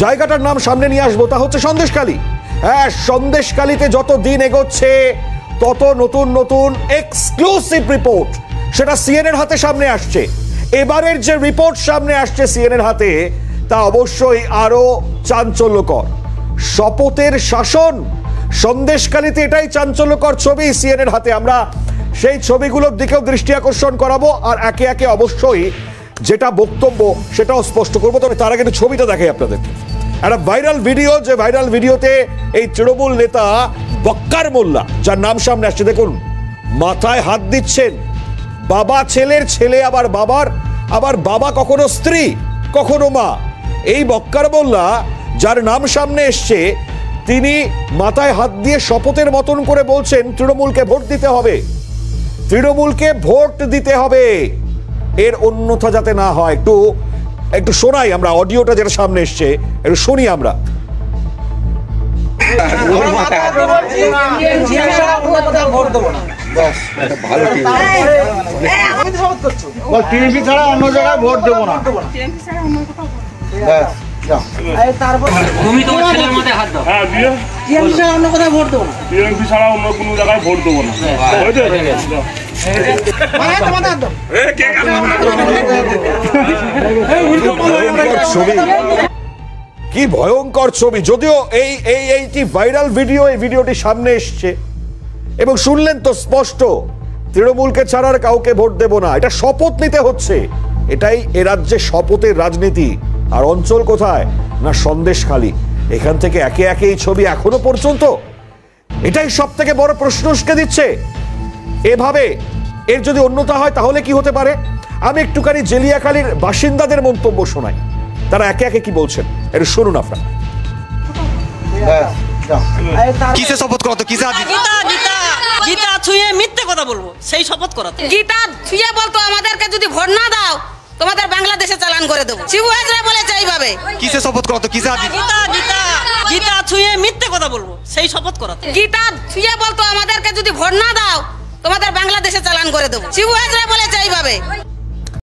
জায়গাটার নাম সামনে নিয়ে আসবো, তা হচ্ছে সন্দেশখালী। হ্যাঁ, সন্দেশখালীতে যত দিন এগোচ্ছে তত নতুন নতুন এক্সক্লুসিভ রিপোর্ট সেটা সিএনএর হাতে সামনে আসছে। এবারের যে রিপোর্ট সামনে আসছে সিএনএর হাতে তা অবশ্যই আরো চাঞ্চল্যকর। শপথের শাসন সন্দেশখালীতে, এটাই চাঞ্চল্যকর ছবি সিএনএর হাতে। আমরা সেই ছবিগুলোর দিকেও দৃষ্টি আকর্ষণ করাবো আর একে একে অবশ্যই যেটা বক্তব্য সেটাও স্পষ্ট করবো। তবে তার আগে একটু ছবিটা দেখাই আপনাদেরকে। একটা ভাইরাল ভিডিও, যে ভাইরাল ভিডিওতে এই তৃণমূল নেতা বক্কার মোল্লা, যার নাম সামনে আসছে, দেখুন মাথায় হাত দিচ্ছেন। বাবা ছেলের ছেলে, আবার বাবা কখনো স্ত্রী কখনো মা। এই বক্কার মোল্লা যার নাম সামনে এসছে তিনি মাথায় হাত দিয়ে শপথের মতন করে বলছেন তৃণমূলকে ভোট দিতে হবে, তৃণমূলকে ভোট দিতে হবে, এর অন্যথা যাতে না হয়। একটু শোনাই আমরা অডিওটা যেটা সামনে এসছে, একটু শুনি আমরা। টিএমসি ছাড়া অন্য জায়গায় ভোট দেবো না। তুমি তো ছেলের মধ্যে হাত দাও। হ্যাঁ, দিয়ে টিএমসি ছাড়া অন্য কোথাও ভোট দেবো না। টিএমসি ছাড়া অন্য কোনো জায়গায় ভোট দেবো না। কি ভয়ঙ্কর ছবি! যদিও এইটি ভাইরাল ভিডিও, এই ভিডিওটি সামনে এসছে এবং শুনলেন তো স্পষ্ট, তৃণমূলকে ছাড়ার কাউকে ভোট দেব না, এটা শপথ নিতে হচ্ছে। এটাই এ রাজ্যে শপথের রাজনীতি। আর অঞ্চল কোথায়? না সন্দেশখালী। এখান থেকে একে একে এই ছবি এখনো পর্যন্ত, এটাই সব থেকে বড় প্রশ্ন উস্কে দিচ্ছে। এভাবে এর যদি অন্যতা হয় তাহলে কি হতে পারে? আমি একটুখানি জেলিয়াখালীর বাসিন্দাদের মন্তব্য শোনাই, তারা একে একে কি বলছেন, এটা শুনুন আপনারা। কিসে শপথ করা তো? কিসে গীতা ছুঁয়ে মিথ্যে কথা বলবো সেই শপথ করা। গীতা ছুঁয়ে বলতো আমাদেরকে যদি ভোট না দাও তোমাদের বাংলাদেশে চালান করে দেবো। শিবু হাজরা বলেছে এইভাবে। কিসে শপথ করা তো? কিসে গীতা ছুঁয়ে মিথ্যে কথা বলবো সেই শপথ করা। গীতা ছুঁয়ে বলতো আমাদেরকে যদি ভোট না দাও তোমাদের বাংলাদেশে চালান করে দেবো। শিবু হাজরা বলেছে এইভাবে।